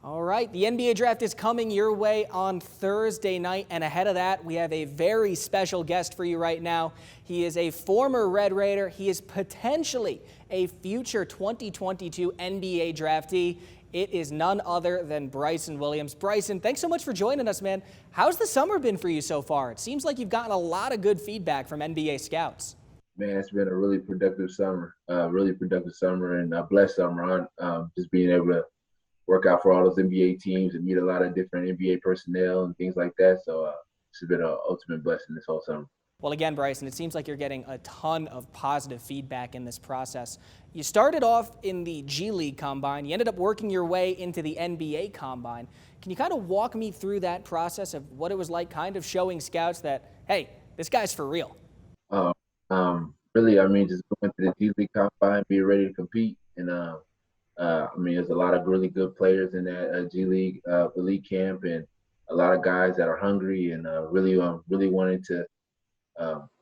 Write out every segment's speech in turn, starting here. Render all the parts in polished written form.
All right, the NBA draft is coming your way on Thursday night, and ahead of that, we have a very special guest for you right now. He is a former Red Raider. He is potentially a future 2022 NBA draftee. It is none other than Bryson Williams. Bryson, thanks so much for joining us, man. How's the summer been for you so far? It seems like you've gotten a lot of good feedback from NBA scouts. Man, it's been a really productive summer, and a blessed summer. Just being able to work out for all those NBA teams and meet a lot of different NBA personnel and things like that. So it's been an ultimate blessing this whole summer. Well, again, Bryson, it seems like you're getting a ton of positive feedback in this process. You started off in the G League Combine. You ended up working your way into the NBA Combine. Can you kind of walk me through that process of what it was like kind of showing scouts that, hey, this guy's for real? Um, Really, just going to the G League Combine, being ready to compete. And there's a lot of really good players in that G League elite camp, and a lot of guys that are hungry and really wanting to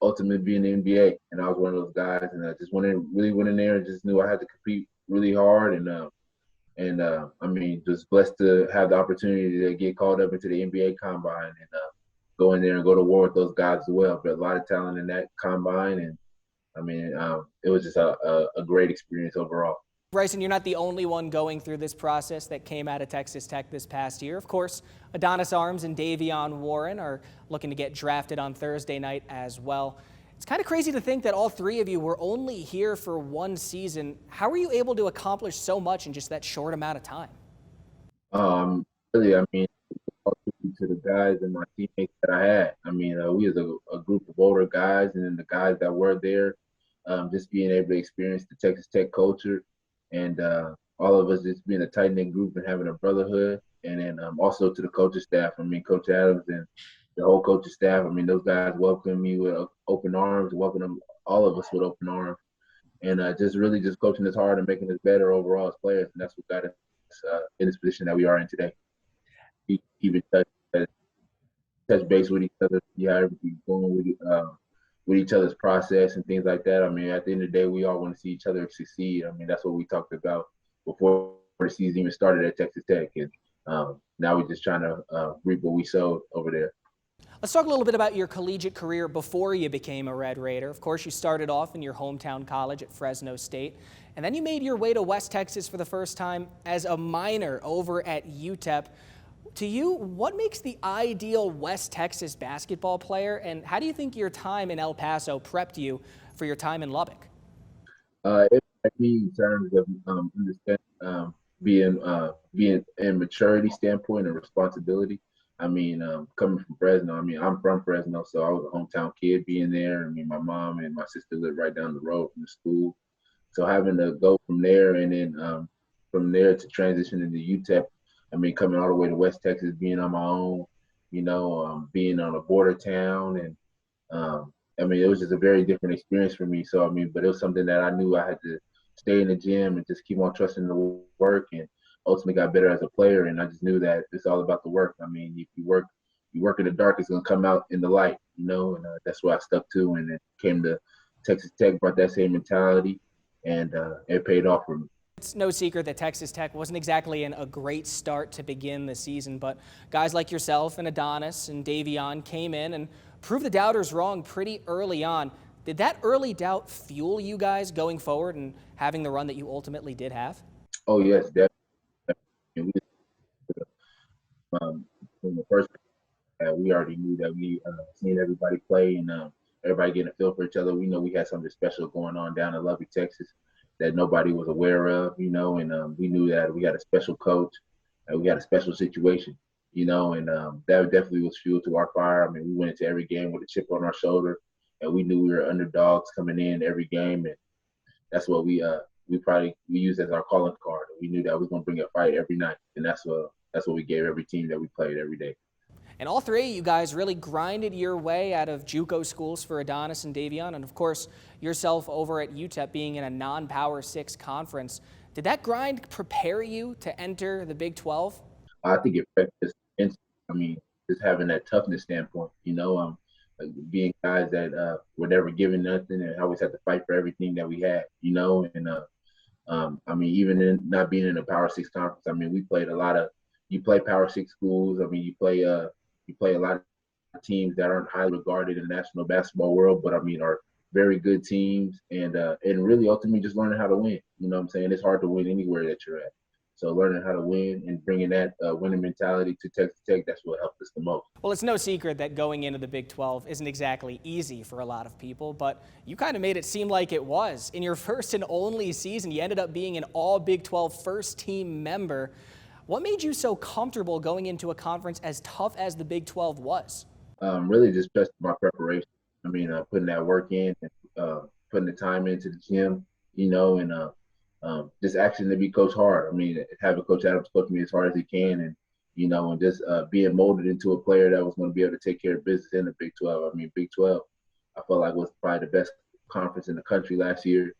ultimately be in the NBA. And I was one of those guys, and I just really went in there and just knew I had to compete really hard. Just blessed to have the opportunity to get called up into the NBA Combine and go in there and go to war with those guys as well. But a lot of talent in that combine, and it was just a great experience overall. Bryson, you're not the only one going through this process that came out of Texas Tech this past year. Of course, Adonis Arms and Davion Warren are looking to get drafted on Thursday night as well. It's kind of crazy to think that all three of you were only here for one season. How were you able to accomplish so much in just that short amount of time? Really, all to the guys and my teammates that I had. We was a group of older guys, and then the guys that were there, just being able to experience the Texas Tech culture, and all of us just being a tight knit group and having a brotherhood. And then also to the coaching staff. Coach Adams and the whole coaching staff. Those guys welcomed me with open arms, welcomed all of us with open arms, and just coaching us hard and making us better overall as players. And that's what got us in this position that we are in today. Keep in touch base with each other, see how everything's going with each other's process and things like that. At the end of the day, we all want to see each other succeed. That's what we talked about before the season even started at Texas Tech, and now we're just trying to reap what we sowed over there. Let's talk a little bit about your collegiate career before you became a Red Raider. Of course, you started off in your hometown college at Fresno State, and then you made your way to West Texas for the first time as a minor over at UTEP. To you, what makes the ideal West Texas basketball player, and how do you think your time in El Paso prepped you for your time in Lubbock? It prepped me in terms of understanding, being in maturity standpoint and responsibility. Coming from Fresno, I'm from Fresno, so I was a hometown kid being there. My mom and my sister lived right down the road from the school. So having to go from there and then from there to transition into UTEP, coming all the way to West Texas, being on my own, being on a border town. And it was just a very different experience for me. So, but it was something that I knew I had to stay in the gym and just keep on trusting the work, and ultimately got better as a player. And I just knew that it's all about the work. If you work in the dark, it's going to come out in the light, and that's what I stuck to. And it came to Texas Tech, brought that same mentality, and it paid off for me. It's no secret that Texas Tech wasn't exactly in a great start to begin the season, but guys like yourself and Adonis and Davion came in and proved the doubters wrong pretty early on. Did that early doubt fuel you guys going forward and having the run that you ultimately did have? Oh, yes, definitely. From the first, we already knew that we seen everybody play and everybody getting a feel for each other. We know we had something special going on down in Lubbock, Texas, that nobody was aware of, and we knew that we had a special coach and we had a special situation, and that definitely was fuel to our fire. We went into every game with a chip on our shoulder, and we knew we were underdogs coming in every game, and that's what we used as our calling card. We knew that we was going to bring a fight every night, and that's what we gave every team that we played every day. And all three of you guys really grinded your way out of JUCO schools for Adonis and Davion, and of course yourself over at UTEP being in a non-Power 6 conference. Did that grind prepare you to enter the Big 12? I think it prepped us. Just having that toughness standpoint, being guys that were never given nothing and always had to fight for everything that we had, and even in not being in a Power 6 conference, we played a lot of you play Power Six schools. I mean, you play a lot of teams that aren't highly regarded in the national basketball world, but I mean are very good teams, and really ultimately just learning how to win. You know what I'm saying? It's hard to win anywhere that you're at. So learning how to win and bringing that winning mentality to Texas Tech, that's what helped us the most. Well, it's no secret that going into the Big 12 isn't exactly easy for a lot of people, but you kind of made it seem like it was. In your first and only season, you ended up being an all Big 12 first team member. What made you so comfortable going into a conference as tough as the Big 12 was? Really just trusting my preparation. I mean, putting that work in and putting the time into the gym, just asking to be coached hard. I mean, having Coach Adams coach me as hard as he can, and just being molded into a player that was going to be able to take care of business in the Big 12. I mean, Big 12, I felt like was probably the best conference in the country last year,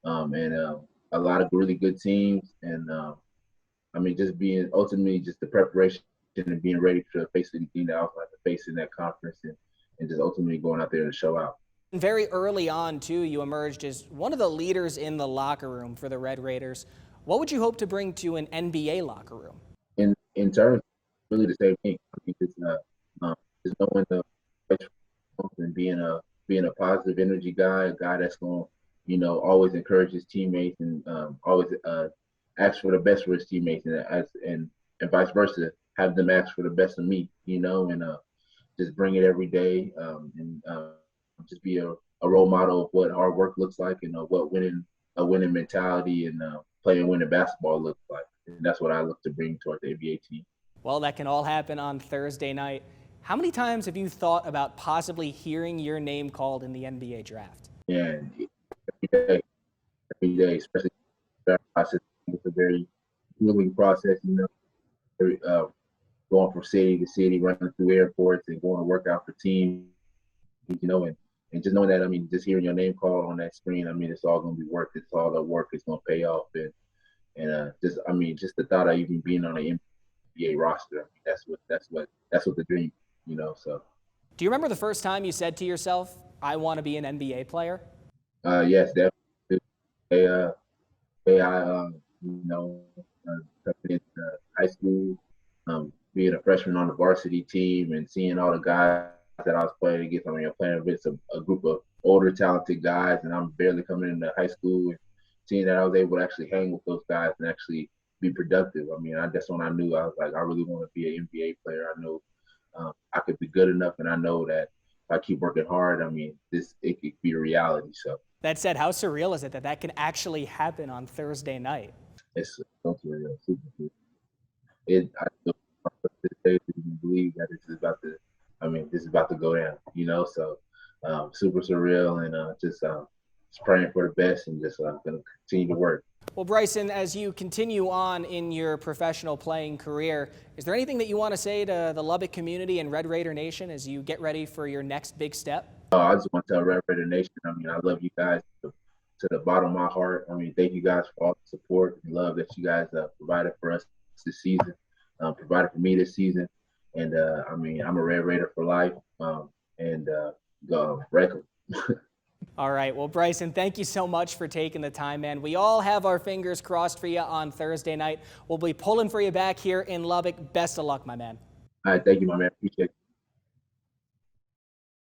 and a lot of really good teams, and I mean, just being ultimately just the preparation and being ready to face anything that I was going to face in that conference, and just ultimately going out there to show out. Very early on, too, you emerged as one of the leaders in the locker room for the Red Raiders. What would you hope to bring to an NBA locker room? In terms, really the same thing. I think just knowing the and being a positive energy guy, a guy that's going to always encourage his teammates and always ask for the best for his teammates, and vice versa, have them ask for the best of me, and just bring it every day, and just be a role model of what hard work looks like, and what a winning mentality and playing winning basketball looks like. And that's what I look to bring toward the NBA team. Well, that can all happen on Thursday night. How many times have you thought about possibly hearing your name called in the NBA draft? Yeah, every day, especially that process. It's a very grueling process, going from city to city, running through airports and going to work out for teams, and just knowing that, I mean, just hearing your name called on that screen, I mean, it's all going to be worth it. It's all the work is going to pay off. And just the thought of even being on an NBA roster, I mean, that's what the dream, so. Do you remember the first time you said to yourself, I want to be an NBA player? Yes, definitely. Coming into high school, being a freshman on the varsity team and seeing all the guys that I was playing against. I mean, I'm playing against a group of older, talented guys, and I'm barely coming into high school, and seeing that I was able to actually hang with those guys and actually be productive. I mean, that's when I knew I was like, I really want to be an NBA player. I know I could be good enough, and I know that if I keep working hard, I mean, it could be a reality. So that said, how surreal is it that can actually happen on Thursday night? It's so surreal, super surreal. I still to this day didn't believe that this is about to go down, so super surreal, and just praying for the best, and just going to continue to work. Well, Bryson, as you continue on in your professional playing career, is there anything that you want to say to the Lubbock community and Red Raider Nation as you get ready for your next big step? I just want to tell Red Raider Nation, I mean, I love you guys to the bottom of my heart. I mean, thank you guys for all the support and love that you guys provided for us this season, provided for me this season. And, I mean, I'm a Red Raider for life, and go Wreck 'em. All right. Well, Bryson, thank you so much for taking the time, man. We all have our fingers crossed for you on Thursday night. We'll be pulling for you back here in Lubbock. Best of luck, my man. All right. Thank you, my man. Appreciate it.